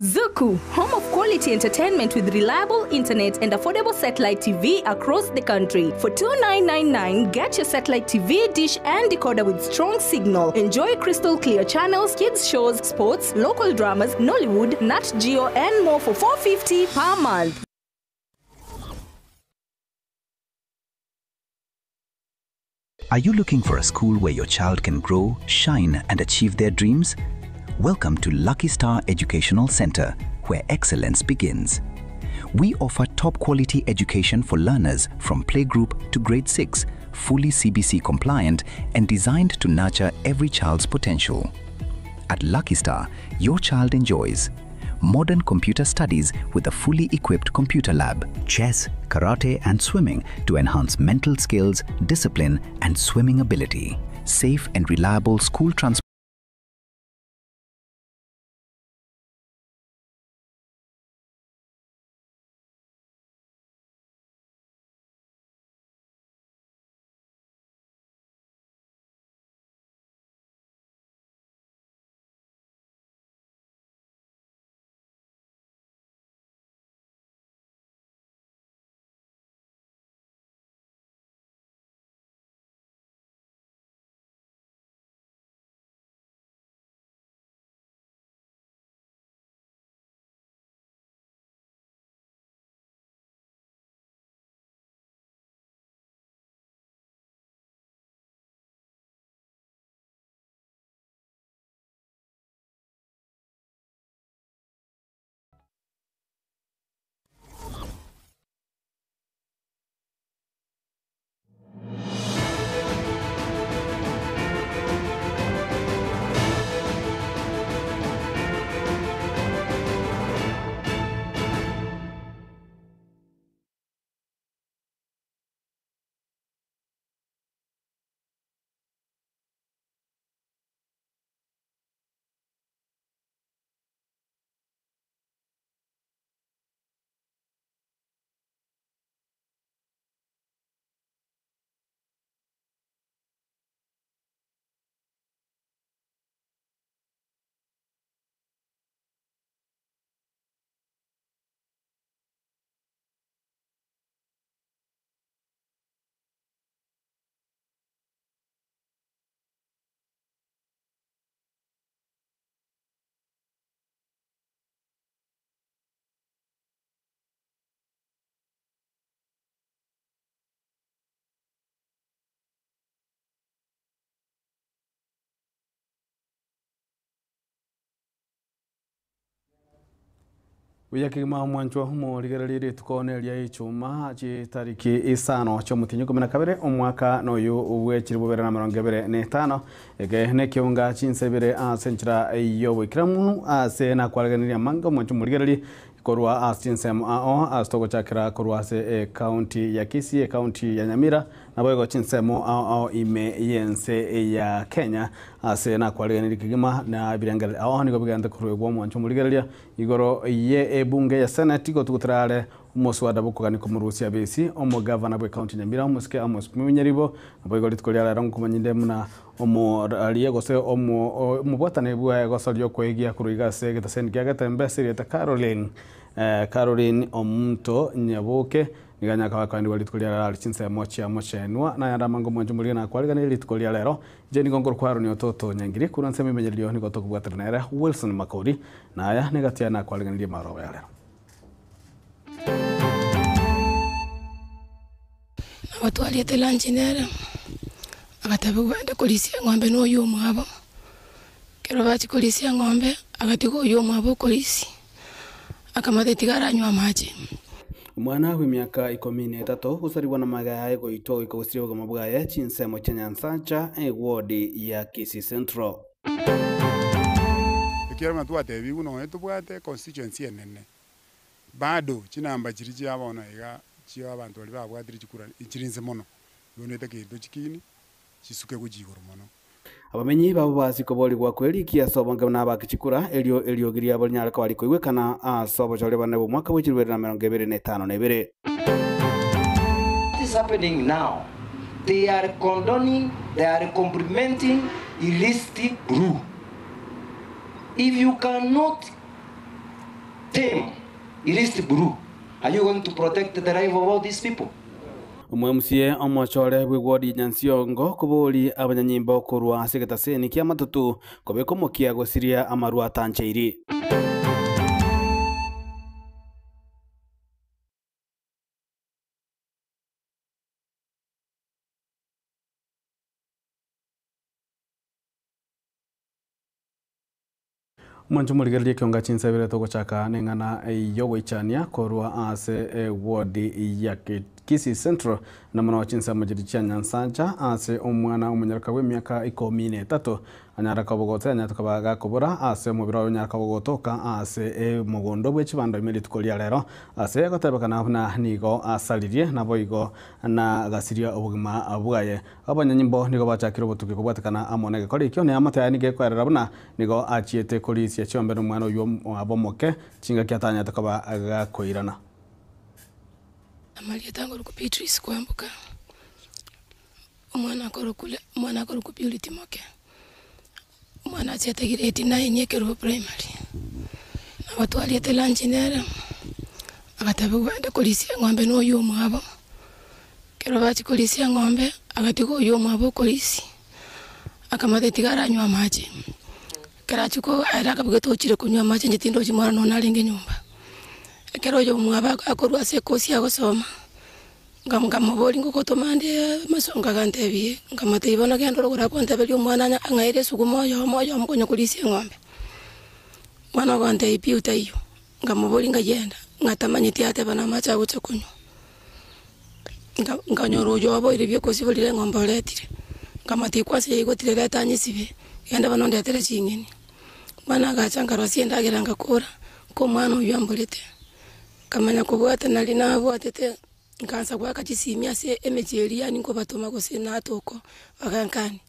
Zuku, home of quality entertainment with reliable internet and affordable satellite TV across the country. For $29.99, get your satellite TV dish and decoder with strong signal. Enjoy crystal clear channels, kids shows, sports, local dramas, Nollywood, Nat Geo, and more for $4.50 per month. Are you looking for a school where your child can grow, shine, and achieve their dreams? Welcome to Lucky Star Educational Center, where excellence begins. We offer top quality education for learners from playgroup to grade 6, fully CBC compliant and designed to nurture every child's potential. At Lucky Star, your child enjoys modern computer studies with a fully equipped computer lab, chess, karate and swimming to enhance mental skills, discipline and swimming ability, safe and reliable school transport. Wiyakigima mwanchwa humo ligererire tukoneria ichuma chi tariki isano cho mutinyo 12 omwaka noyo ubwekiri bubera na 25 ege ne kiunga chinsebere asenchira yobo ikramunu ase na kwaraganiria manga mwancho muligereri korwa asinsem astoko chakira korwa se county ya Kisii county ya Nyamira na boyego chinsemo ime yense ya Kenya ase na kwaraganiria kigima na birangare ni gobiganda kurwegwa mwancho muligereria igoro ye bunge ya senate gotugutrare umuswada bukugani kumurusia besi omo governor bwe county Nyamira umuske Amos Munyaribo boyego litkolia rangu kumanyinde muna omo aliye gose omo mubotane bwa gosolyo kwegia kuruiga se getasen gagatembesiri ta Caroline omuntu nyabuke niganya kwandi walitkolia alitsinse mocha na yanda mango mwanjo muri na kwaligana litkolia lero jeni gongor kwaro ni ototo nyangiri kuranse memenyelio ni goto kubwatranera Wilson Makori na aya negatia na kwaligana maro ya lero watu aliyete lanjinera akatabe kwenda kulisia ng'ombe no yo mwabo kero bachi kulisia ng'ombe akatiko yo mwabo kulisi akamathetigara nywa maji mwana wa miaka 13 gusariwa na magaya goito ikosiriwa goma bwaya chinsemo chanyansa cha ward ya Kisii Central ikira matu atebi uno etubwate constituency enene bado chinamba chirichi abona iga chiyo abantu bali babwatiri chikura ichirinze mono yonete kintu chikini chisuke kujigoro mono abamenyi babo basiko boli gwa kweli kiasobanga na bakichikura eliogiria abali nyaraka bali koiwekana sobo chole bana bo mwaka w'ikirwera na 2052 What is happening now? They are condoning, they are complementing illicit rule. If you cannot tame illicit brew, are you going to protect the life of all these people? Umwemusie omochore bwigwodi nyansiongo kuburi abanyanyimbo kurwa asigataseni kia matutu kobeko mokia gosiria amarua tancheiri. Mwancho murigerie kionga chinsabire to gochaka nengana yogo ichania korwa ase wodi ya Kisii Central na mwana wa chinsa majirichia nyansanja ase omwana umunyaraka we miaka 13 anyaraka bogote anyatuka baga kubura ase mubiro anyaraka bogotoka ase mugondo bwe chibando imeli tukolia lero ase gotebekana na nigo asalirie na boigo na gasiria obugima abugaye abanyanyimbo nigo bachakira botuki kubwatekana amonege kori kyo ne amata nige kwerera buna nigo achiete kolisi chombe no mwana uyo abomoke chinga kyatanya takaba aga koirana. Amalia tango ruku Beatrice kwambuka. Umwana akoro ku Purity moke. Umwana achete grade 9 yekero primary. Na watu aliete lanjinera. Akatabu kwenda kolisia ng'ombe no yo mwabo. Kero bachi kolisia ng'ombe akatiko yo mwabo kolisi. Akamate tigara nywa maji. Karachuko araka bugeto chire kunywa maji njitindo chimwana no nalinge nyumba. Kero yo mwaba akorwa se kosi agosoma ngamuboli ngokotomande masonga gantebie ngamate ibona gendo rogora ponte beli umwana angaire sugumo yo moyo mkonyo kulisi ng'ombe mwana gante ipi utayo ngamuboli ngagenda ngatamanyiti ate bana macha gucho kunyo nganyoro yo abo iribye kosi bolire ng'ombe letire ngamate kwase igotire letanyisibe yenda bano ndetere chingeni mwana gachanga rosienda geranga kora ko mwana uyambolete kamanya kubwata nali nabo atete nkansa kwa kachisimia se emejeria ningo batoma ko se natoko bakankani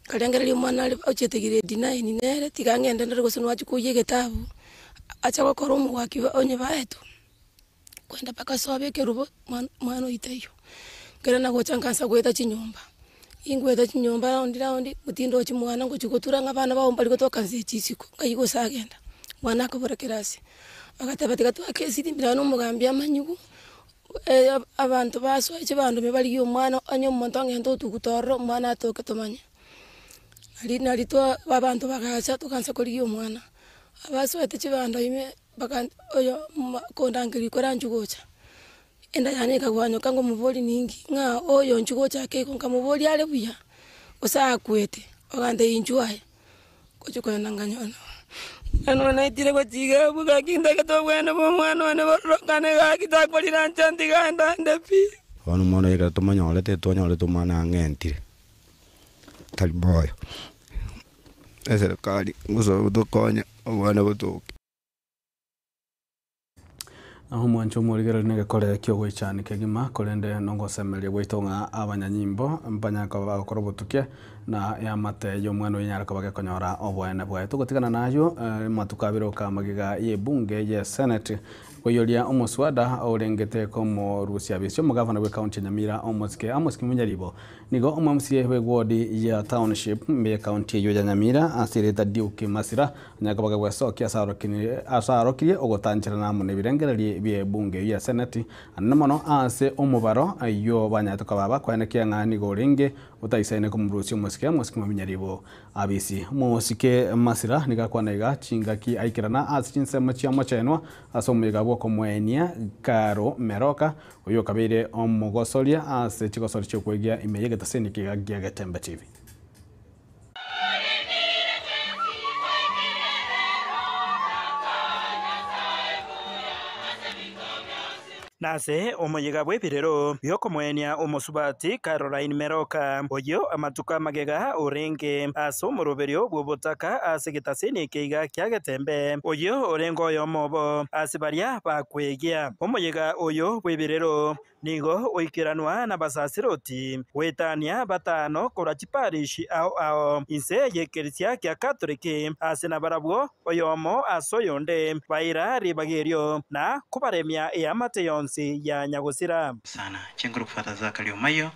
kalengera li mwana ali ochetegire dinaini nere tigangenda ndero ko wachi kuye getabu acha ko koromu wakiwa onye baetu kwenda paka sobe kerubo mwana itayo kera na gocha nkansa kweta chinyumba ingweta chinyumba ndi mutindo chimwana ngo chikotura ngabana baomba likotoka nze chisiko ngayigo sagenda mwana akabora kirasi akatabatika to akesi timbira no mugambi amanyugo abantu baso ekibando mebali yo mwana anyo monto ngento tukutoro mwana atoke tomanya ali to abantu bagacha tukansa koli yo mwana abaso ekibando ime baka oyo kondangiri koranjugocha enda yani kagwanyo kango muboli ningi nga oyo njugocha ke konka muboli ale buya osakwete ogande injuaye kochukona nganyona ano naitire kwa chiga buka kinda kato bwana mwana wane borokane ga kitakolira nchanti ganda ndapi wanu mwana yeka tomanya lete tonya to mwana ngentire taliboyo ese kali nguzo dokonya wana botoke aho mwancho murigero nege kore kyo gwechani kegima korende nongo semelia gwitonga abanyanyimbo mpanyaka bakorobotuke na ya mate yo mwana winyaraka bagekonyora obwene bwa tugotigana nayo matukabiro ka magiga ye bunge ye senate koyolia omoswada orengete komo Rusia bisyo mugavana we county Nyamira Amoski Munyaribo nigo omamsie we ward ya township me county yo Nyamira asireta Duke Masira nyakabaga we sokia asarokire ogotanchira namo ne birengereri bye bunge ya senate annamono ase omubaro ayo banyatoka baba kwaneke ngani goringe utaisaine komo Rusia Amoski Munyaribo abisi Mosike Masira nigakwanaiga chingaki aikirana asichinse machia machenwa asomuga komwenia Karo Meroka uyo kabire omugosoria ase chigosori chokwegia imeyege taseni kigagia Gatembe TV. Nase omoyega bwebirero byokomwenia omosubati Caroline Meroka oyo amatuka magega orenge aso moroberio bwobotaka asegetaseni keiga kya Gatembe oyo orengo yomobo asibaria bakwegia omoyega oyo bwebirero nigo oikiranwa na basasiroti wetania batano korachiparishi ao inse yekerisia kya Katoliki asena barabwo oyomo asoyonde baira ribagerio na kubaremia eamate yonsi ya Nyagosira sana chenguru kufata za kaliomayo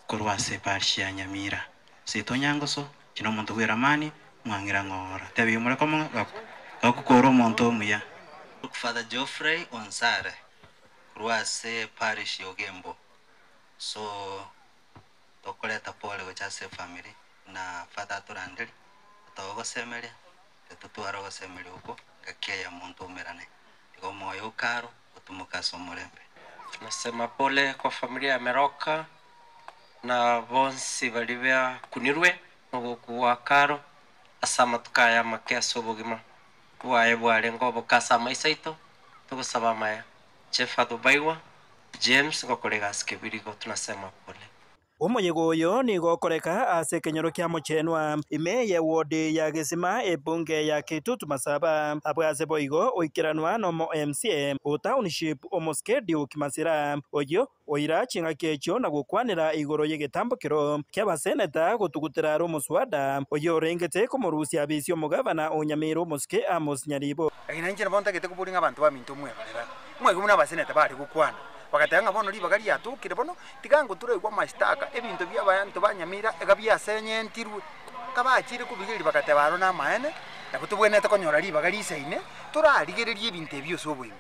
kurwase parshi ya Nyamira sito nyangoso kino muntu wiramani mwangira ngora tabi mure komo gakukoro muntu muya Father Geoffrey Onsare Ruase Parish Yogembo. So tokoleta pole gochase family na Father Turandeli togo semeli tetutwara go semeli uko gakia ya muntu umerane iko moyo ukaro utumuka somolembe. Nasema pole kwa familia ya Meroka na bonsi balibea kunirwe ngokuwa karo asama tukaya makia sobogima wae bwale ngobo kasa maisaito tugusaba maya chefa dubaiwa James ngokorega skebirigo tunasema pole. Omoyego oyo ni gokoreka ase kenyoro kia mochenwa ime ye wodi ya Gisima ebunge ya Kitutu Masaba abwase boigo oikiranwa nomo MCA o township omoskedi okimasira oyo oira chinga kecho na gukwanira igoro yegetambukiro kiabaseneta gutugutira ro muswada oyo rengete komorusia bisio mugavana onyamiro moske Amos Nyaribo aginanjira bonta gete kuburinga abantu baminto mwebarera mwegumuna baseneta bari gukwana bakatanga bono libagari yatukire bono tigango turegwa mastaka ebintu byabantu banyamira egabya senyentirwe kabachire kubigiri bakatebaro na maene nakutubwenete konyora libagari isaine turarigererie ebintu ebyo sobwe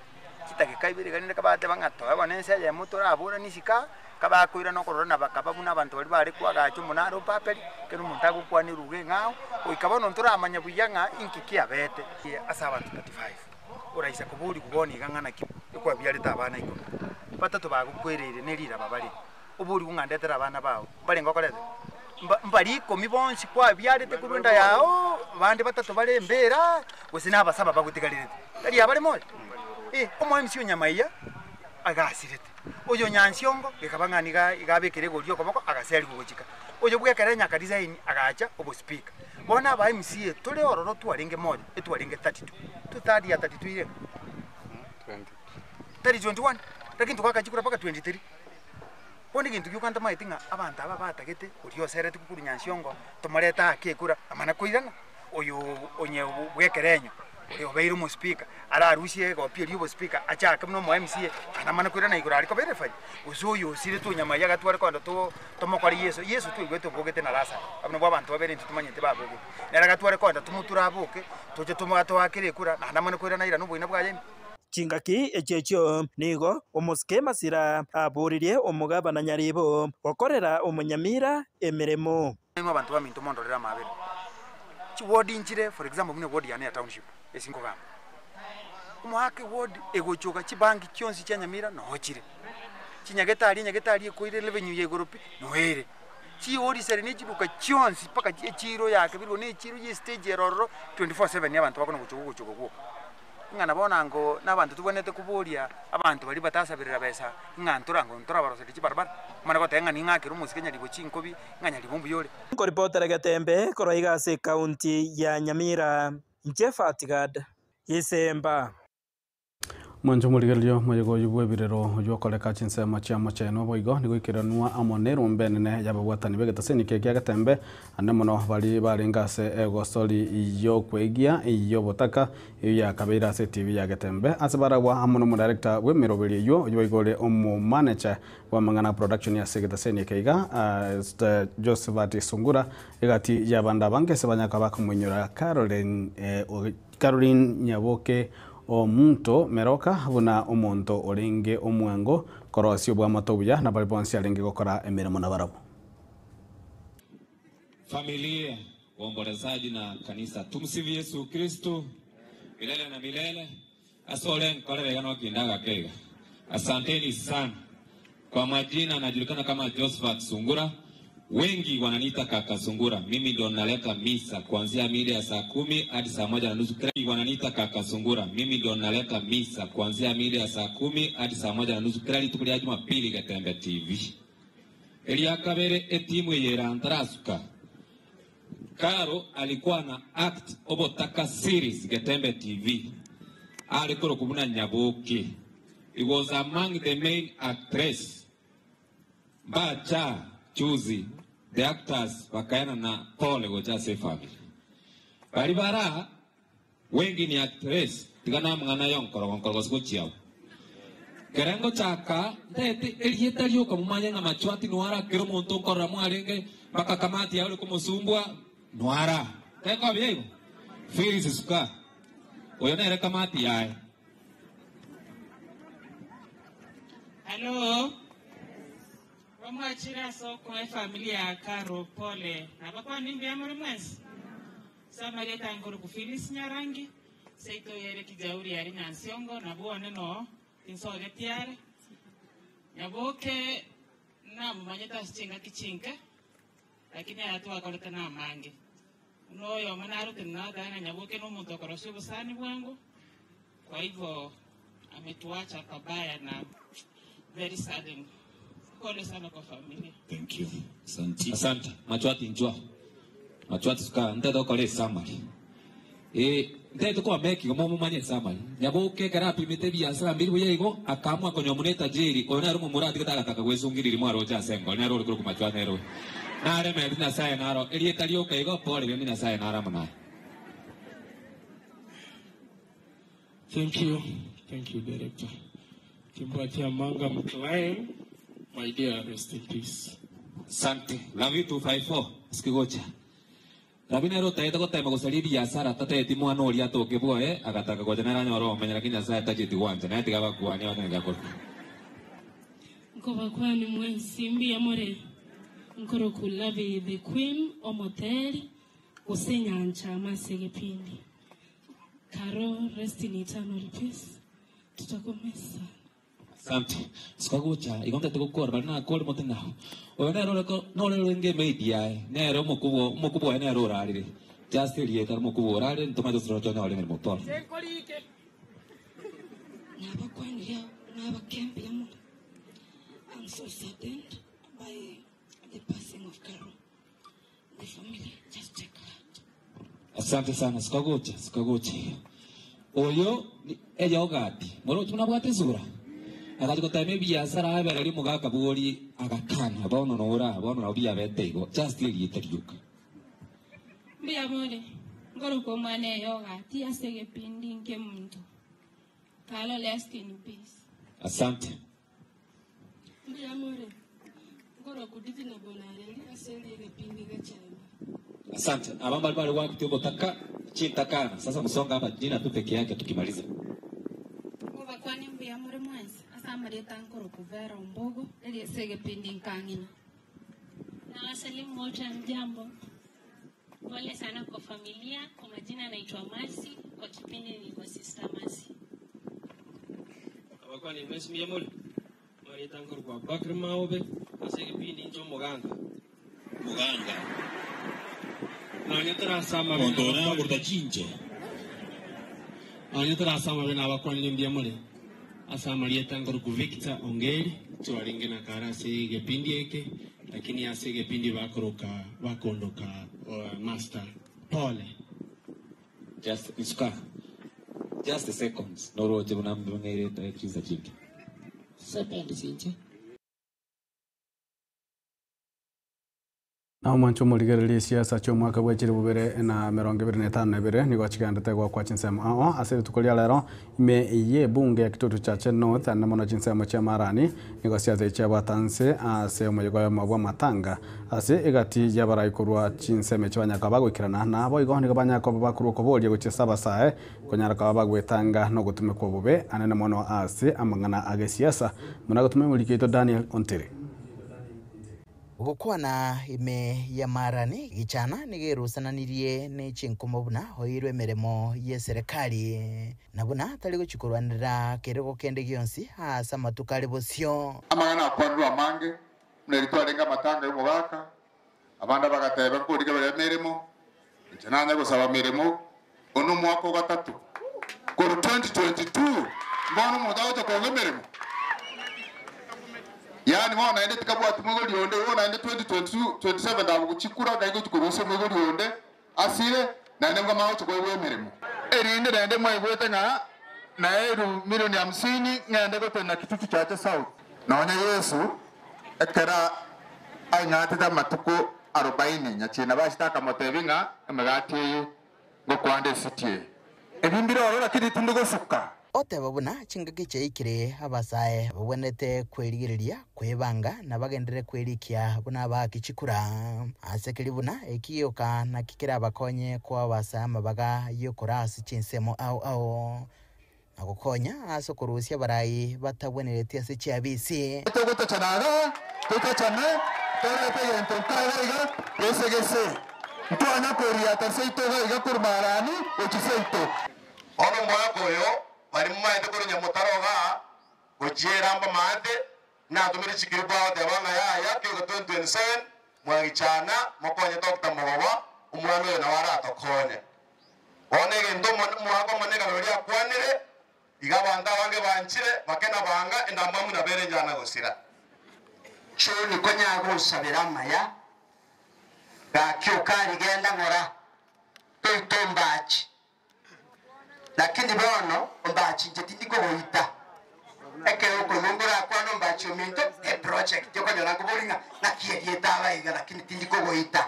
kitake kaibere ganire kabate bangato abonense ya motora abura nisika kabakwira no korona bakababuna abantu bali bari kwagacho munaro papeli kero muntago kwani ruge ngao oikabono nturamanya buyanga inkikia bete asa abantu 35 uraisa kuburi kuboni gangana ki kwa byareta abana iko batatu bagukwerere nerira babali uburi kungandetera abana bawo bali ngokorete mbali komi bonsi kwa byarete kurunda yao bandi batatu bali mbera gusina abasaba bagutigalirete kali abali moyo omo MC Onyamaiya agasirete oyo nyansiongo gekabanganiga igabekere gorio komoko agaseri kugochika oyo bwekere nyaka design agacha obo speaker bona ba MC tole ororo twarenge moja etwarenge 32 tutadi ya 32 ile 21 lakini tukakachikura paka 23 Woni kintu kyukanta maitinga abantu aba batagete uriyo serete kukuru nyansiongo tomareta akekura amana kuirana oyo onye bwekerenyo oyo beiru mu speaker ara arushie go piri bo speaker acha kamno mo MC anamana kuirana igura ariko berefai uzuyo sire tu nyama yaga tware kwanda to tomokwari Yesu tu igweto bogete na rasa abno bwabantu babere ntutumanyete baboge neraga tware kwanda tumutura aboke toje tomato akire kura anamana kuirana ira nubo inabwa yemi chingaki echecho nigo omoske Masira aburirie omugabana Nyaribo okorera omonyamira emiremo abantu baminto mondorera mabere chi ward inchire for example mune ward ya township esingo gamba umuhake ward egochoka chibangi kyonsi cha Nyamira no hochire nyagetari ekoire revenue yegoropi no here chi ori sere ne chibuka kyonsi paka chiro yake biro ne chiro ye stage eroro 24/7 yabantu bakono guchuko gwo ngana bona ngo nabantu tubonete kuburia abantu bali batasabirira besa ngantura ngo ntura baroseti chibarabara mana ko tenga ninga kiru musike Nyaribo chinkobi nganya libumbu yole ko reporter Gatembe koroiga se county ya Nyamira Jefatigad Yisemba Mwanjo muligelio moyego yubwe birero yokoleka chinsema cha macheno boigo nigoikiranwa amonero mbenene yabagwatani begetaseni keke Gatembe anemono bali ngase egosoli iyo kwegia iyo botaka ya Kabeira TV ya Gatembe asabaragwa amono mu director we mirobeli yo yoigole omo manager wa mangana production ya segetaseni keiga Josephat Sungura egati yabanda bange sebanyaka bakumwenyora Caroline Nyaboke omuntu Meroka buna omuntu oringe omwango korosio bwa matobuya na balibonsi aringe gokora emirimo na barabo familia waombolezaji na kanisa tumsifu Yesu Kristo milele na milele asole nkole gano kindaga kega asanteni sana kwa majina najulikana kama Josephat Sungura wengi wananiita kaka Sungura mimi ndio naleta misa kuanzia mida ya saa 10 hadi saa 1:30 wananiita kaka Sungura mimi ndio naleta misa kuanzia mida ya saa 10 hadi saa 1:30 tukulia Jumapili Gatembe TV Elia Kabere etimu yerantarasuka Karo alikuwa na act obotaka series Gatembe TV alikuwa kubuna Nyaboke he was among the main actress Bacha Chuzi the actors wakaena na Paul Gojase family baribara wengi ni actress tigana mngana yonkoro sikuchiao kerengo chaka ndete elieta lyoka mumanya na machwati nwara kero monto nkora mwarenge baka kamati yawe kumusumbwa nwara teko byeyo Phyllis Suka oyona ere kamati yae Hello. Wamwachira soko e familia ya Karo pole. Nabakwa nimbi ya mwezi. Samareta ngoro kufilis nyarangi. Seito yere kijauri yari nyansiongo. Nabuwa neno insoge tiare. Nyaboke na mumanyeta sichinga kichinka. Lakini ayatuwa koleta na mange. Unoyo manaru tinada na nyaboke no muntu koroshubu sani bwangu. Kwa hivyo ametuacha pabaya na very sudden. Pole sana kwa familia. Thank you. Asante. Machwati njua. Machwati suka ntedo kole samari. Ntedo kwa meki kama mumanye samari. Nyaboke karapi mitebi ya sala mbili buye igo akamwa konyomuneta jeri. Ona rumu murati kata kaka wezungiri limwa roja sengo. Ona ro kuru machwati nero. Na re me na saya naro. Eli talio ka igo pole bemi na saya nara mona. Thank you. Thank you, Director. Kimpatia Manga Mtwae, my dear, rest in peace. Sante, love you 254, sikigocha. Rabina ro taita ko tema ko sali biashara tate ti mo ano ria to ke bo agataka ko jana nyoro menya lakini sasa taje ti wanja na ti gaba kuani wana ngakor. Ngoba kwani mwensimbi amore. Nkoro kulabe the queen omoteri usenyanja masege pindi. Karo, rest in eternal peace. Tutakomesa. Sante, sikagocha igonta te ko korba na kol motena. O na ro ko no ro nge media ne ro mokubo ne ro rari. Just ri etar mokubo rari ntoma dos ro na ole motor. Senkolike. Naba kwani naba kembe yamu. I'm so saddened by the passing of Karo. The family just take heart. Asante sana, sikagocha. Oyo eja ogati. Moro tunabwate zura. Akati kotame biashara abe ari mugaka buri agakana bono nora bono nabia betego just ili teriuka. Mbia mole. Ngoro ko mane yogati asege pindi nke muntu. Kalo rest in peace. Asante. Mbia mole. Ngoro kuditi na bonare asege pindi gachana. Asante. Abamba bali wa kitibo taka chitakana. Sasa msonga hapa jina tu peke yake tukimaliza. Ngoba kwani mbia mole mwanzi. Asa mareta ngoro kuvera umbogo ili asege pindi nkangina. Na wasalimu wote mjambo. Pole sana kwa familia. Kwa majina naitwa Mercy. Kwa kipindi niko Sister Mercy. Abakwani mwezi miyamuli. Mareta ngoro kwa Bakri Maobe. Asege pindi njo muganga. Anyatara sama Mondona burda chinche. Anyatara sama bena abakwani limbia mole. Asa Marieta ngoro ku Victor Ongeri. Tuwaringe na kara sige pindi eke. Lakini asige pindi bakoroka bakondoka master pole. Just a second. Noro jebuna mbonere ta chiza chinche. Sependi chinche. Na mwancho muligereri siasa cho mwaka bwechiri bubere na 2025 nigo chikandete kwa chinsemo asiri tukolia lero ime ye bunge kitutu cha North na mono chinsemo cha Marani nigo siasa cha batanse ase umuyigo ya mabwa matanga ase igati yabara ikurwa chinseme chwanya kabagwikirana na abo igo nigo banyako bakuru ko bolye guchisaba sae konyara kabagwetanga no gutume ko bube anene mono ase amangana age siasa muna gutume mulikito Daniel Ontere. Gukwana ime ya Marani gichana nigerusananirie ne chinkomobuna hoirwe meremo ye serikali nabuna tali guchikurwanira kerego kende gionsi asa matukale bosyo amana kwandu amange mneritwarenga matanga y'umugaka abanda bagateba kuriga bere meremo ichananya gusaba meremo ono mwaka gatatu ko 2022 mbona mudawo ko meremo yani mwana ende tikabwati mwegoli yonde wona ende 2022 27 ndabu kuchikura gaigo tukuruse mwegoli yonde asire na ndemga mawo tukwewe meremo erinde ende mwegwete na eru milioni 50 ngende gote na kitutu chache south naonya Yesu ekera anyate ta matuko 40 nyachina bashitaka motebinga emegati ngo kwande sitie ebimbiro orora kiti tundugo suka ote babuna chingaki cheikire abasae babonete kwerigereria kwebanga na bagendere kwerikia buna bakichikura asekeri buna ekiyoka na kikira bakonye kwa abasa mabaga yokora asichinsemo au agukonya ase kurusia barai batabwenerete ase chiabisi tutachanaga tutachana tore gentokaiga esegese ntwana koria taseito ga kurmarani ochiseito ono mwako yo bari mumaite kurunya mutaroga gojiramba mate na tumiri chikirwa tabanga ya kyo 2027 mwagichana mokonye Dr. Mugoba umwana na wara tokone onege ndo mwako manega bari akwanire igabanda wange banchire bakena banga endambamu na bere njana gosira choni konya gusabira maya gakyo kari genda ngora tutombachi lakini bono mbachi jetindi ko goita ekero ko ngora kwano mbachi ominto e project yo kanyora kuburinga na kiye taba iga lakini tindi ko goita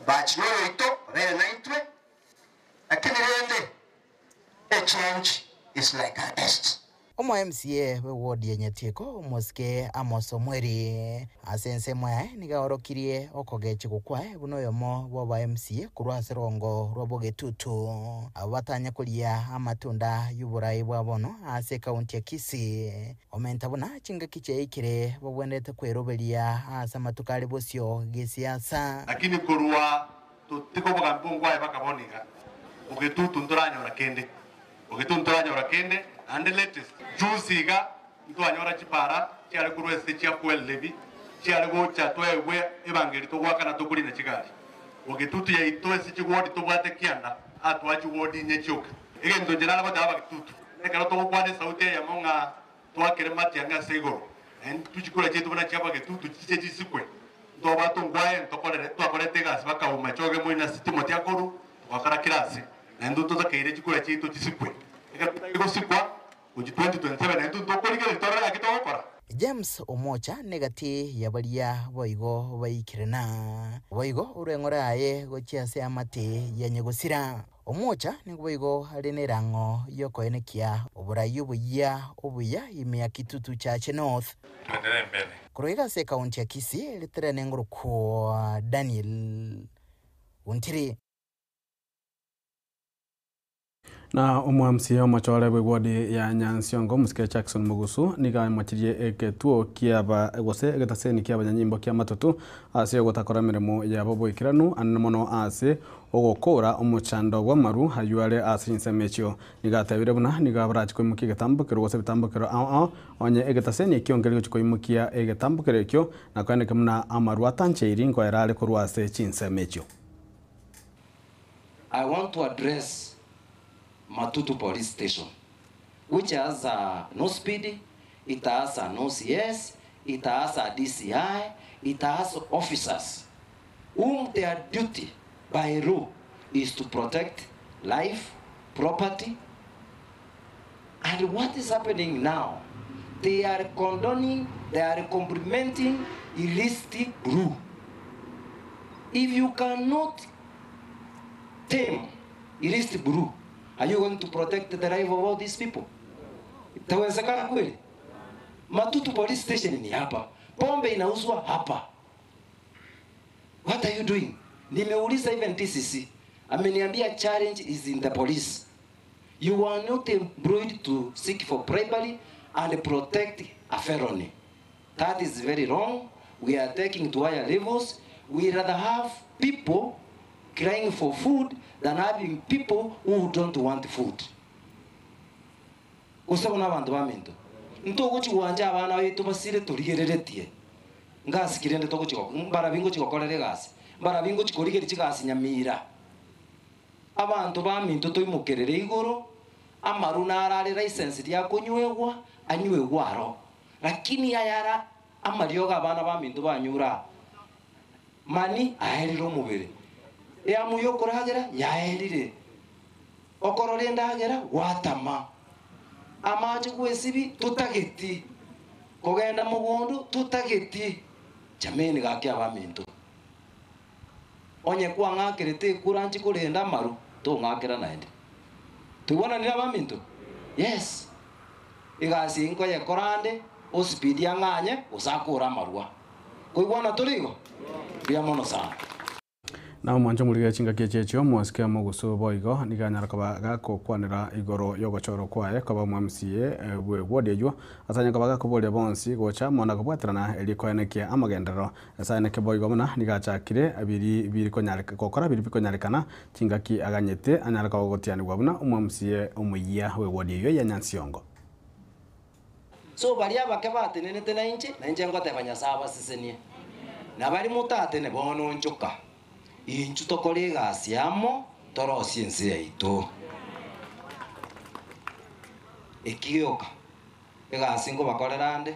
bachi no ito bere na intwe lakini rende a change is like a test. Omo MCA we ward ya Nyatieko Moske Amos Omweri asense mwae nigaorokirie okogeche gukwae buno yomo boba MCA kurwa serongo rwobogetutu abatanya kulia amatunda yuburai bwabono ase county ya Kisii omenta buna chinga kiche ikire bobwendete kwerobelia asa matukali bosio gesiasa lakini kurwa tutiko bagambungwa bakaboniga ogetutu ndoranyora kende and the latest juice ntwanyora chipara cyari kurwese cya fuel levy cyari go cyatwewe ebangeri to gwakana to kuri na kigali ogitutu ya itwese kigodi to bwate kianda atwaji wodi nyechoka egendo general ko daba gitutu nekaro to kwande sauti ya monga twakere mati anga segoro en tujikura chetu bana cyaba gitutu kiche chisikwe ndo batungwaye ntokorere twakore tegas bakauma choge moina sitimo tyakoru wakara kirasi endo to zakere chikura chetu chisikwe ego sikwa uji 2027 endo ntokorige litora akitokora James Omocha negati yabalia boigo baikirena boigo urengora aye gochiase amate yanyegosira Omocha nigoigo arenerango yokoenekia oburayi obuya imya kitutu chache North tuendelee mbele kuroiga se county ya Kisii litere ngoro kwa Daniel Untiri na umwamsi omachore bwodi ya Nyansiongo musike Jackson Mugusu niga machirie eketuo kiaba gose egetaseni kiaba nyimbo kia matutu ase gotakora miremo ya bobo ikiranu anmono ase ogokora omuchando wa maru hayuare ase insemechio niga tabire buna niga brachi kwimukia getambukiro gose bitambukiro onye egetaseni kiongeri chikoimukia egetambukiro ekyo na kwandika muna amaru atanche iringo erale kurwa ase chinsemechio. I want to address Matutu police station, which has no speed, it has no CS, it has a DCI, it has officers whom their duty by law is to protect life, property. And what is happening now? They are condoning, they are complimenting illicit brew. If you cannot tame illicit brew, are you going to protect the life of all these people? Itawezekana kweli? Matutu police station ni hapa. Pombe inauzwa hapa. What are you doing? Nimeuliza even TCC. Ameniambia challenge is in the police. You are not employed to seek for bribery and protect a felony. That is very wrong. We are taking to higher levels. We rather have people crying for food than having people who don't want food. Usabona abantu bamento. Ntoko chiwanja abana betu basire turigereretie. Ngasi kirende toko chiko. Mbara bingo chikokorere gasi. Mbara bingo chikorigeri chigasi nyamira. Abantu bamento toimukerere igoro. Amaru narare license ya kunywewa anywewa aro. Lakini ayara amarioga abana bamento banyura. Mani aheriro mubere. Ya muyo koragera yaerire okorore ndagera watama amaje kwesibi tutageti kogenda mugundu tutageti jameni gake abaminto onye kwa ngakirete kuranji kurenda maru to ngakira naende tubona ni abaminto yes igasi inko ye korande o speed ya nganye usakura marwa kuibona tuligo bia mono sana na mwanjo muliga chinga kechecho mwasikia mugusu boigo niganyara kabaga ko kwanira igoro yogochoro kwae kaba MCA bwe wodejwa atanya kabaga kubolia bonsi gocha mwana kubwatrana elikoenekia amagendero asane ke boigo muna nigachakire abiri biri konyareka kokora biri bikonyarikana chinga ki aganyete anyara kagotiani gwabuna MCA umuya we wodejwa ya Nyansiongo so bali abake batenenete na inche ngotebanya saba sisenie na bali mutate ne bono nchuka inchu tokore gasiamo toro siense yaito ekioka egasingo bakorerande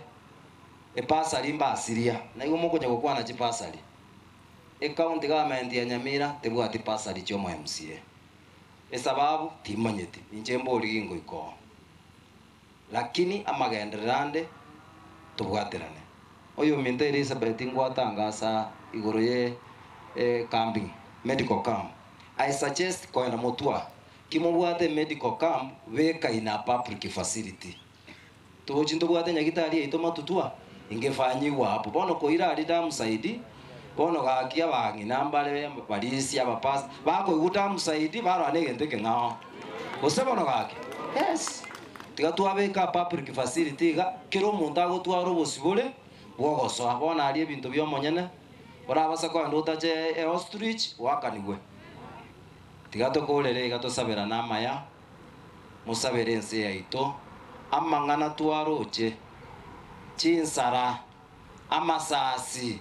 epasari mbasiria na igo mukonya gukwana chipasari account government ya Nyamira tebwati pasari chomo MCA esababu timanyeti inche mbori ngo iko lakini amagenderande tubwaterane oyo mente Elizabeth ngwatangasa igoro ye camping medical camp I suggest koina mutua kimubwate medical camp weka ina public facility tubochindo bwate nyagitari ito matutua ingefanyiwa hapo bono koira ali damu saidi bono gakia bangi nambale balisi abapas bako iguta musaidi baro anegenteke ngao osebono gaki yes tigatua beka public facility ga kiro muntu agotwara obosibore bwogoso abona ali ebintu byomonyene orabasa kwa ndotaje ostrich wakanigwe tigato kolere gato sabera namaya musabere ense yaito amangana twaroche chinsara amasasi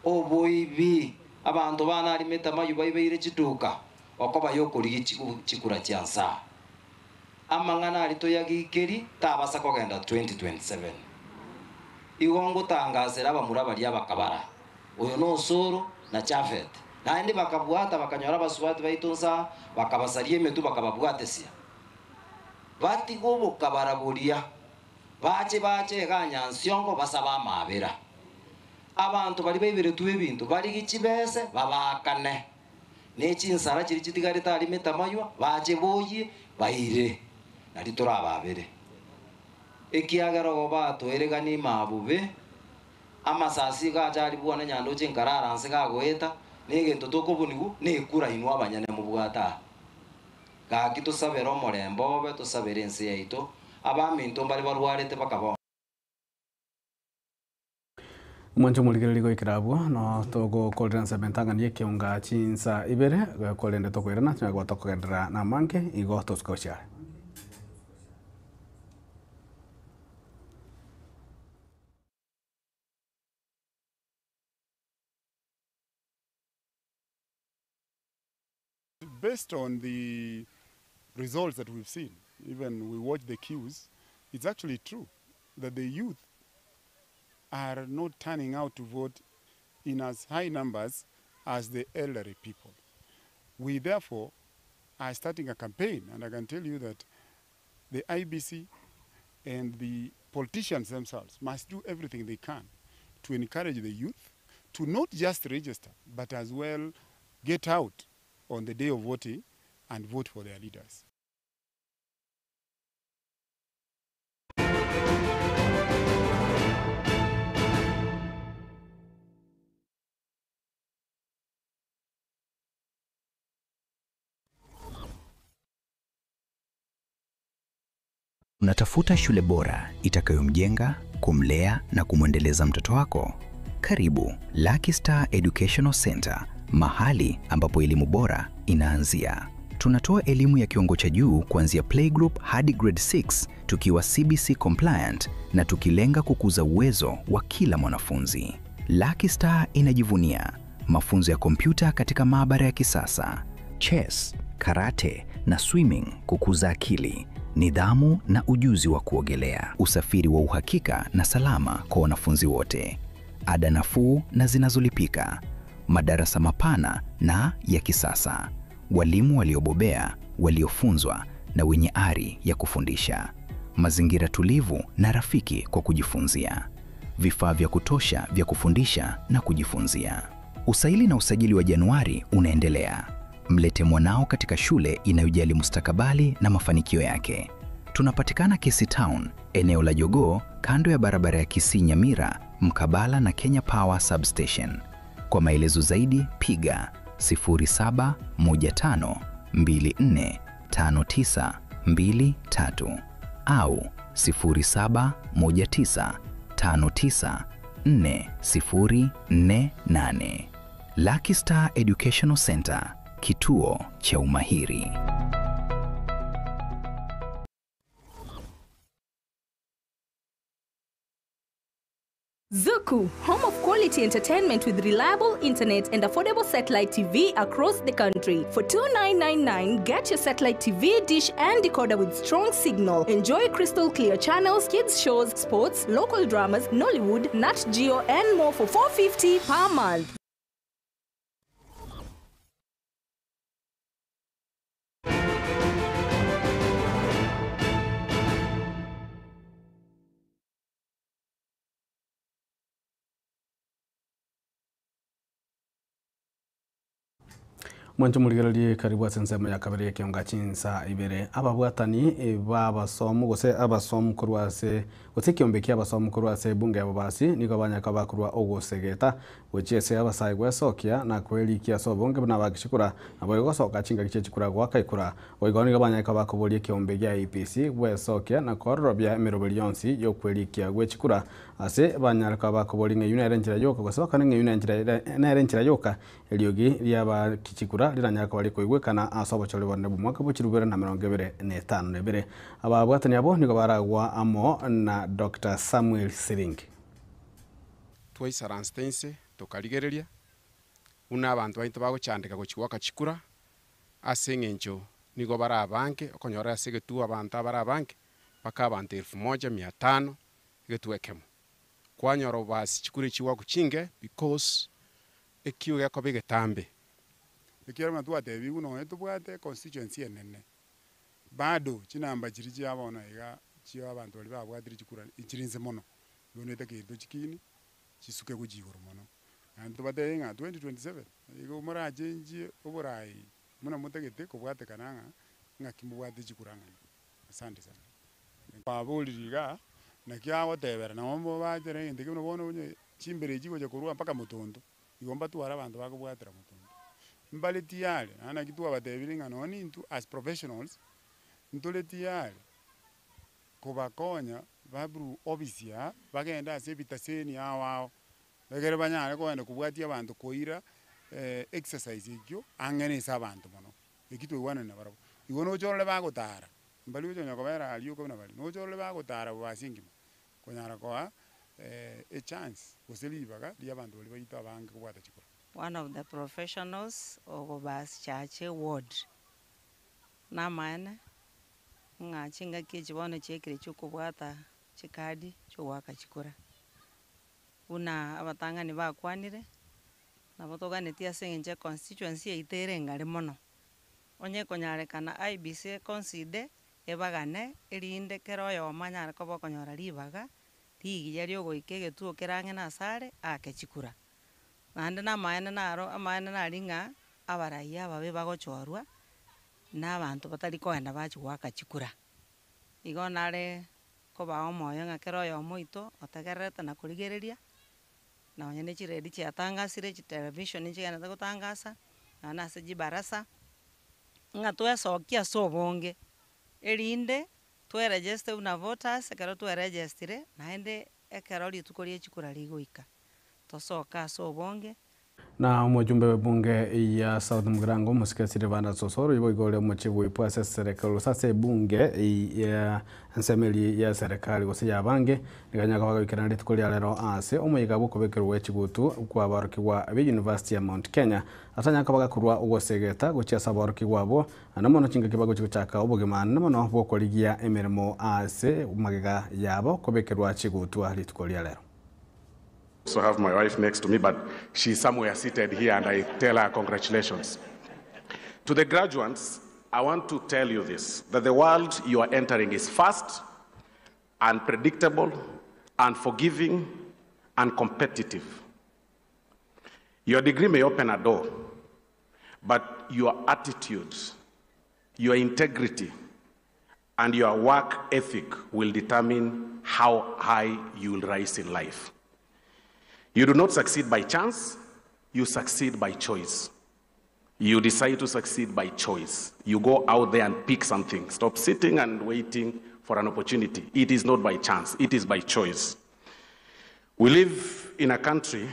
oboibi abantu bana ali meta mayu bayibeire chiduka wakoba yokuri chikura chansa amangana ali to yagikeri tabasa kogenda 2027 igongo tangazera abamura bali abakabara uyo no soro na Chafet naende bakabwata bakanyora baswati baitonsa bakabasarie metu bakababwatesia bati gobo kabaraburia bache ga Nyansiongo basaba mabera abantu bali baibere tuwe bintu bali gichibese babakane nechi nsara chiri chitigarita ali metamaywa bache boyi baire nari turababere ekiagero go bato eregani mabube amasasi gachari bwana nyando chinkarara nse gagoeta negento tokobunigu nekura inwa abanyane mubwata gaki tusabera omorembo be tusabera ense yaito abaminto bali barwarete bakabo mwanjo muligere ligo ikirabwa no togo kolrense bentanganie kiunga chinsa ibere kolende tokoirana twa tokogendera na manke igo toskoshare Based on the results that we've seen, even we watch the queues, it's actually true that the youth are not turning out to vote in as high numbers as the elderly people. We therefore are starting a campaign, and I can tell you that the IBC and the politicians themselves must do everything they can to encourage the youth to not just register, but as well get out on the day of voting and vote for their leaders. Unatafuta shule bora itakayomjenga, kumlea na kumwendeleza mtoto wako? Karibu Lucky Star Educational Center, mahali ambapo elimu bora inaanzia. Tunatoa elimu ya kiwango cha juu kuanzia playgroup hadi grade 6 tukiwa CBC compliant na tukilenga kukuza uwezo wa kila mwanafunzi. Lucky Star inajivunia mafunzo ya kompyuta katika maabara ya kisasa, chess, karate na swimming kukuza akili, nidhamu na ujuzi wa kuogelea, usafiri wa uhakika na salama kwa wanafunzi wote, ada nafuu na zinazolipika, madarasa mapana na ya kisasa, walimu waliobobea, waliofunzwa na wenye ari ya kufundisha, mazingira tulivu na rafiki kwa kujifunzia, vifaa vya kutosha vya kufundisha na kujifunzia. Usaili na usajili wa Januari unaendelea. Mlete mwanao katika shule inayojali mustakabali na mafanikio yake. Tunapatikana Kisii Town, eneo la Jogoo, kando ya barabara ya Kisii Nyamira, mkabala na Kenya Power Substation. Kwa maelezo zaidi piga 0715245923 au 0715594048. Lucky Star Educational Center, kituo cha umahiri. Zuku, home of quality entertainment with reliable internet and affordable satellite TV across the country. For $29.99, get your satellite TV dish and decoder with strong signal. Enjoy crystal clear channels, kids shows, sports, local dramas, Nollywood, Nat Geo, and more for $4.50 per month. Mwancho muligarali karibu asensema ya kabiri ya kionga chinsa ibere ababwatani babasomu gose abasomu kurwase gose kiombeki abasomu kurwase bunge ababasi niko banyaka bakurwa ogosegeta gochese abasai gwesokia na kweli kia sobonge bana bagishikura abo gosoka chinga kichikura gwakaikura oigoni banyaka bakubolie kiombeki ya IPC gwesokia na korobya emirobelionsi yo kweli kia gwechikura ase banyaka bakubolie ngeyuna erenjira yoka gose bakane ngeyuna erenjira yoka eliogi lyaba kichikura liranyaka bali koigwekana asobochole bonne bumwaka buchirubera na 2025 nebere ababwatani abo niko baragwa amo na Dr. Samuel Siringi. Twaisa Ranstense tukarigereria una abantu baito bagochandika gochiwaka chikura asengencho niko barabanke okonyora asegetu abantu abarabanke baka abantu 1500 getwekemo kwanyoro basi chikure chiwa kuchinge because ekiyo yako begetambe ekero matu atebi uno etubwate constituency enene bado chinamba chirichi abona iga chio abantu bali babwatiri chikura ichirinze mono yonete kintu chikini chisuke kujigoro mono antu bate nga 2027 igo mara change oborai muna mutegete kubwate kananga ngakimubwate chikuranga. Asante sana babuliriga na kyago tebera na ombo bajere ndike no bono chimbere chigo je kurua mpaka mutondo igomba twara abantu bakubwatira mutondo mbali tiyale ana kitu abatebiringa noni into as professionals ntole tiyale kubakonya babru obisia bagenda ase bitaseni awao bagere banyale kwenda kubwatia abantu koira exercise ikyo angene sabantu mono ikitu iwana na barabo igono chole bagotara mbali ujo nyakobera aliyo ko na bali no chole bagotara basingima konyara kwa a chance uselibaga li abantu bali bayita abange kubwata chikora. One of the professionals of Bas Chache ward na maana nga chinga kichibone chekire chukubwata chikadi chuwaka chikura una abatangani bakwanire nabotoganetia senje constituency itere ngari mono onye konyarekana IBC consider ebagane erinde keroyo omanyara ko bokonyora libaga tigiya ryo goike getuo kerange na sare akechikura nande na maana naro amaana naringa abaraiya babe bagochorwa n'abantu batari kwenda bachiwaka chikura igo nare ko ba omoyo ngakeroyo omoito otegerete na kurigereria na onyene chiredi chiatangasire chi television nchigana gutangasa na ase jibarasa ngatwe sokia sobonge erinde twe register una voters ekero twe registre naende ekero litukorie chikura ligoika tosoka sobonge na mujumbe wa bunge ya South Mugirango musikasire bana sosoro ibo igole muchibu ipwase serikali sase bunge ya nsemeli ya serikali gose ya bange niganyaka bagikana ritukuri alero ase omuyiga bukobekero wechigutu kwa baruki wa University ya Mount Kenya atanyaka bagakurwa ugosegeta guchia sabaruki wabo anamono chinga kibago chikuchaka obugimana namono bokorigia emirimo ase magega yabo kobekerwa chigutu ritukuri alero. So I have my wife next to me, but she's somewhere seated here, and I tell her congratulations. To the graduates, I want to tell you this, that the world you are entering is fast, unpredictable, unforgiving, and competitive. Your degree may open a door, but your attitude, your integrity, and your work ethic will determine how high you will rise in life. You do not succeed by chance, you succeed by choice. You decide to succeed by choice. You go out there and pick something. Stop sitting and waiting for an opportunity. It is not by chance, it is by choice. We live in a country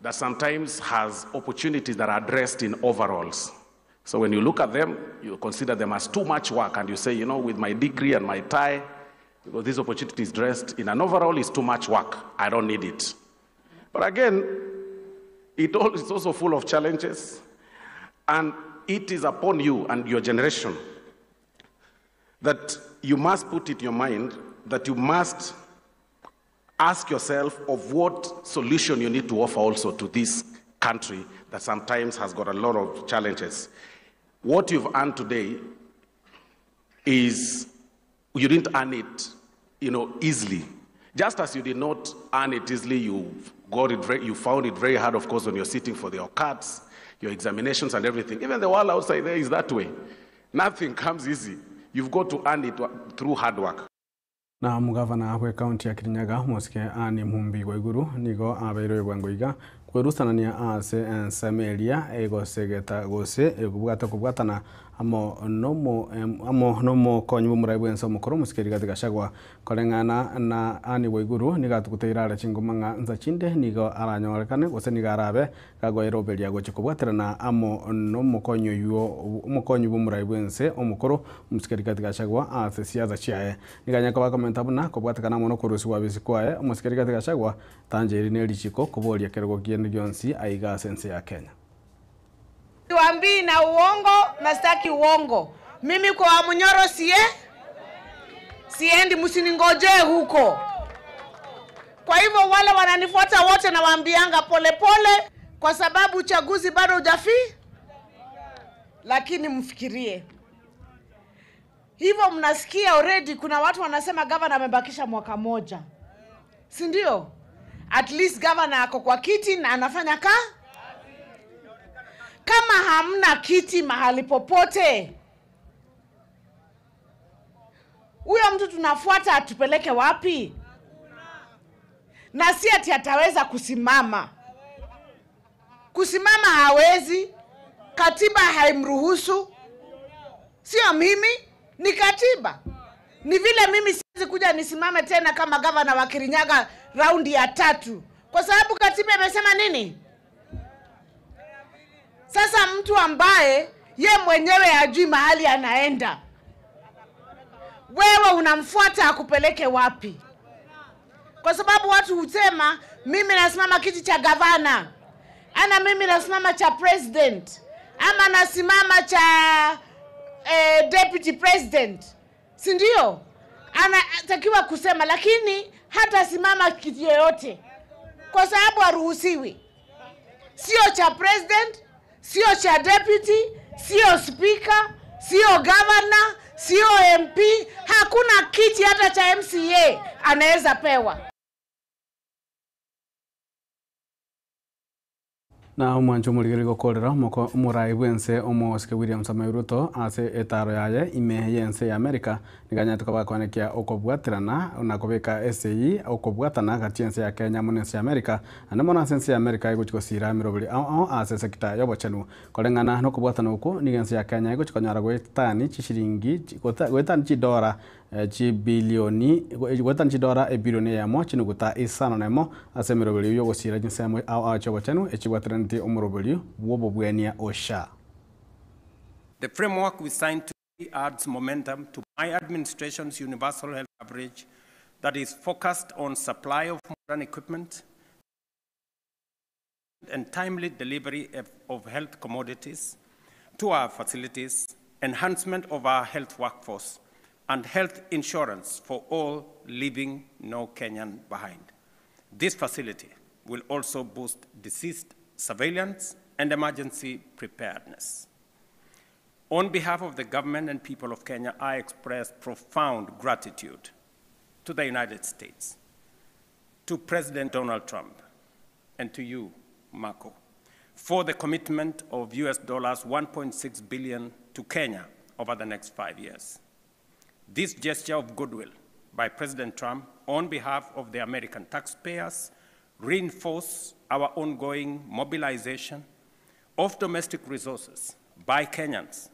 that sometimes has opportunities that are dressed in overalls. So when you look at them, you consider them as too much work, and you say, you know, with my degree and my tie, because this opportunity is dressed in an overall is too much work. I don't need it. But again, it's also full of challenges, and it is upon you and your generation that you must put it in your mind that you must ask yourself of what solution you need to offer also to this country that sometimes has got a lot of challenges. What you've earned today is, you didn't earn it, easily. Just as you did not earn it easily, you found it very hard, of course, when you're sitting for your cards, your examinations and everything. Even the world outside there is that way. Nothing comes easy. You've got to earn it through hard work. Na mugavana we county ya Kirinyaga Mosike Ani Mumbi Iguru nigo abeiro bwangoiga kwerusanania ase ensemelia ego segeta gose kubwatana amo nomo konyu muraibu enso mukoro musikeri gatika shagwa kolengana na Ani Waiguru nigatukuteira ala chingumanga nzachinde nigo aranyorekane gose nigarabe kagwa irobelia goche kubwaterana amo nomo konyu yuo umukonyu muraibu ense omukoro musikeri gatika shagwa ase siaza chiae niganya kwa komentabuna kubwatekana mono kurusi wabisikwae musikeri gatika shagwa tanjeri nelichiko kubolia kergo kiende gionsi aiga sense ya Kenya. Tuambii na uongo na sitaki uongo. Mimi kwa Wamunyoro siendi, msiningoje huko. Kwa hivyo wale wananifuata wote na waambianga pole pole kwa sababu uchaguzi bado hujafi. Lakini mfikirie. Hivyo mnasikia already kuna watu wanasema governor amebakisha mwaka moja. Si ndio? At least governor ako kwa kiti na anafanya kama hamna kiti mahali popote, huyo mtu tunafuata atupeleke wapi? Na si ati ataweza kusimama. Kusimama hawezi, katiba haimruhusu. Sio mimi, ni katiba. Ni vile mimi siwezi kuja nisimame tena kama gavana wa Kirinyaga raundi ya 3. Kwa sababu katiba imesema nini? Sasa mtu ambaye ye mwenyewe hajui mahali anaenda, wewe unamfuata akupeleke wapi? Kwa sababu watu husema mimi nasimama kiti cha gavana, ana mimi nasimama cha president, ama nasimama cha deputy president. Si ndio? Anatakiwa kusema, lakini hata simama kiti yoyote kwa sababu haruhusiwi. Sio cha president, sio cha deputy, sio speaker, sio governor, sio MP, hakuna kiti hata cha MCA anaweza pewa. Na umwancho muligeri gokorera muraibu ense omosike William Samoei Ruto ase etaro yaye ime yense ya America niganya tukabakwanekia okobwatirana na kobeka SAE okobwatana gati ense ya Kenya munense ya America anamona sense ya America iguchikosira mirobiri ase sekita yobochenu kolengana no kobwatana uko nigense ya Kenya iguchikonyara gwetani chishiringi gwetani chidora bilioni gwetani chidora bilioni ya mo chinuguta isano nemo ase mirobiri yo gosira jinsemo chobochenu echibwatirana OSHA. The framework we signed today adds momentum to my administration's universal health coverage that is focused on supply of modern equipment and timely delivery of health commodities to our facilities, enhancement of our health workforce, and health insurance for all, leaving no Kenyan behind. This facility will also boost disease surveillance and emergency preparedness. On behalf of the government and people of Kenya, I express profound gratitude to the United States, to President Donald Trump, and to you, Marco, for the commitment of US dollars 1.6 billion to Kenya over the next 5 years. This gesture of goodwill by President Trump on behalf of the American taxpayers reinforce our ongoing mobilization of domestic resources by Kenyans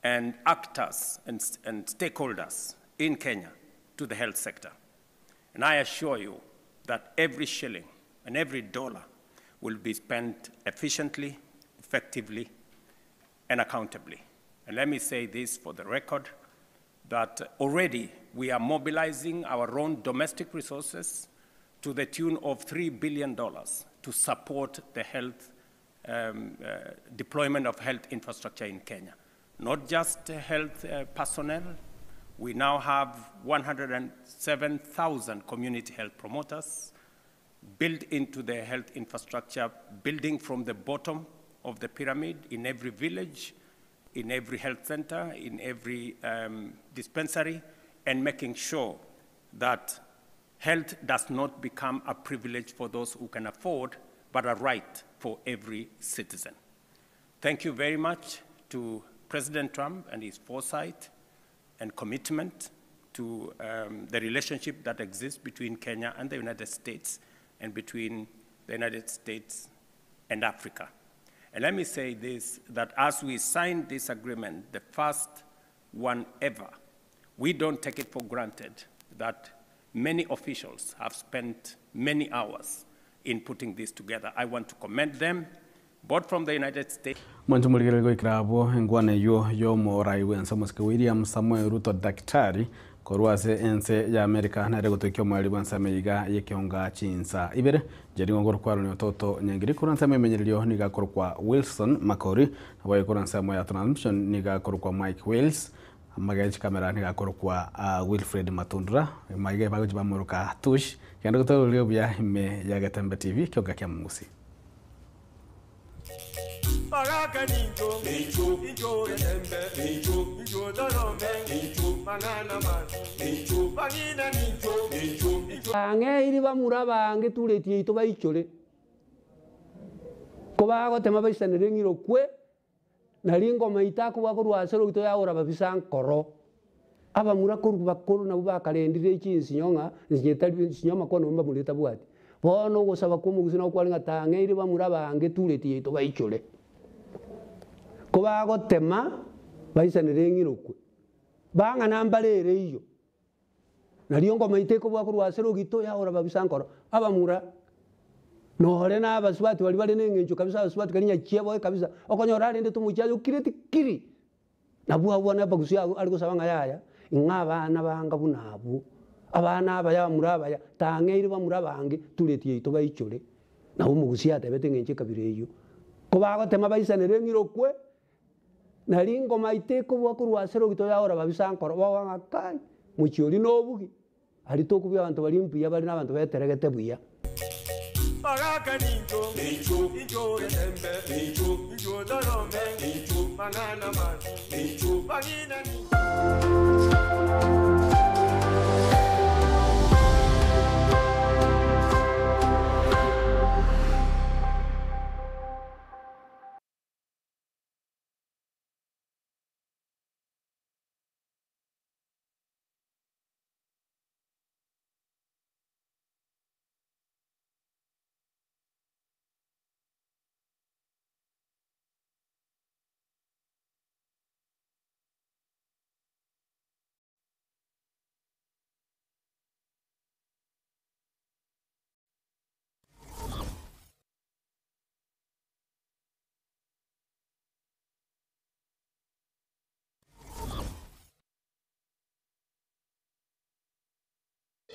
and actors and stakeholders in Kenya to the health sector. And I assure you that every shilling and every dollar will be spent efficiently, effectively, and accountably. And let me say this for the record, that already we are mobilizing our own domestic resources to the tune of $3 billion to support the health deployment of health infrastructure in Kenya. Not just health personnel, we now have 107,000 community health promoters built into the health infrastructure, building from the bottom of the pyramid in every village, in every health center, in every dispensary, and making sure that health does not become a privilege for those who can afford, but a right for every citizen. Thank you very much to President Trump and his foresight and commitment to the relationship that exists between Kenya and the United States and between the United States and Africa. And let me say this, that as we signed this agreement, the first one ever, we don't take it for granted that many officials have spent many hours in putting this together. I want to commend them, both from the United States. Mwantumulire go ikrabo ngwane yo morai wensa muske William Samuel Ruto daktari korwase ense ya Amerika na rego tokyo mwali wansa meiga yekionga chinsa ibere jeri ngoro kwaro ni toto nyangiri kuransa memenyerio niga korwa Wilson Makori abaye kuransa moya transmission niga korwa Mike Wells magaji kamera niga korwa Wilfred Matundra maiga bago bamuruka tush kendo kuto leo bya hime ya Gatembe TV kyoga kya musi. Baraka ninjo, ninjo Gatembe, ninjo Dorome, Mangana mas, Bangina ninjo. Ange iri bamura bange tuletie ito baichole. Koba gotema baisanire ngiro kwe na lingo maitako bakorwasero gito yaora babisan koro. Abamura bakoro na bakalendire chinsinyonga nzinyetali sinyoma kono mba muleta bwati. Bono gosaba kumugusina okwalinga tange iri bamura bange tuletie ito baichole. Koba gotema baisanire ngiro kwe. Banga nambalere iyo. Naliongo maiteko bwakorwasero gito yaora babisankoro abamura nohore na abaswati bali nengenjo kabisa abaswati kalinya chiebo kabisa okonyora rende tumuchaje ukireti kiri nabuwa na bagusia aliko sabanga yaya ingaba na banga bunabu abana abaya murabaya tangeire bamura bange tuletie ito baichore na umugusia tebete ngenje kabire iyo ko bagotema baisanere ngiro kwe nalingo maiteko bwakorwasero gito yaora babisankoro bawanga kai muchioli nobugi ali tokubya abantu balimpiya bali nabantu beteregete buya. Baraka ninjo Gatembe, ninjo Dorome, Mangana mas, Bangina ninjo.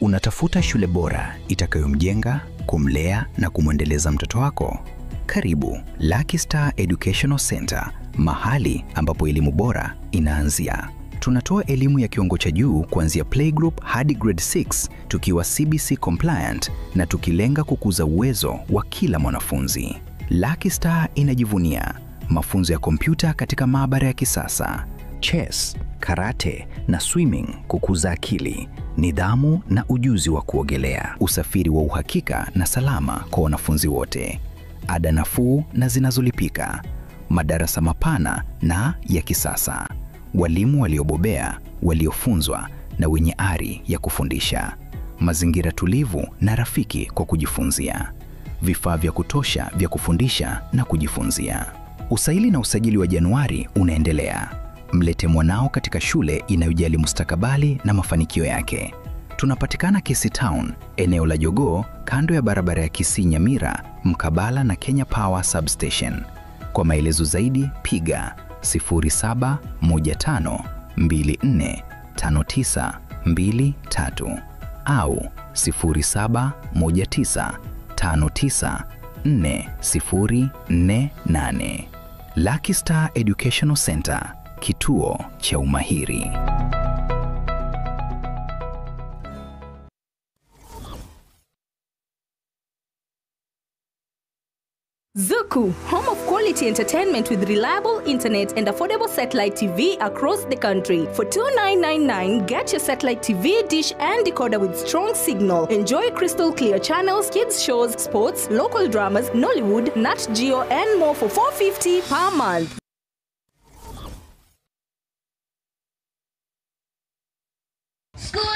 Unatafuta shule bora itakayomjenga, kumlea na kumwendeleza mtoto wako? Karibu Lucky Star Educational Center, mahali ambapo elimu bora inaanzia. Tunatoa elimu ya kiwango cha juu kuanzia playgroup hadi grade 6 tukiwa CBC compliant na tukilenga kukuza uwezo wa kila mwanafunzi. Lucky Star inajivunia mafunzo ya kompyuta katika maabara ya kisasa, chess, karate na swimming kukuza akili, nidhamu na ujuzi wa kuogelea, usafiri wa uhakika na salama kwa wanafunzi wote, ada nafuu na zinazolipika, madarasa mapana na ya kisasa, walimu waliobobea, waliofunzwa na wenye ari ya kufundisha, mazingira tulivu na rafiki kwa kujifunzia. vifaa vya kutosha vya kufundisha na kujifunzia. Usaili na usajili wa Januari unaendelea. Mlete mwanao katika shule inayojali mustakabali na mafanikio yake. Tunapatikana Kisii Town, eneo la Jogoo, kando ya barabara ya Kisii Nyamira, mkabala na Kenya Power Substation. Kwa maelezo zaidi piga 0715245923 au 0719594048. Lucky Star Educational Center, kituo cha umahiri. Zuku, home of quality entertainment with reliable internet and affordable satellite TV across the country. For $29.99, get your satellite TV dish and decoder with strong signal. Enjoy crystal clear channels, kids shows, sports, local dramas, Nollywood, Nat Geo, and more for $4.50 per month. School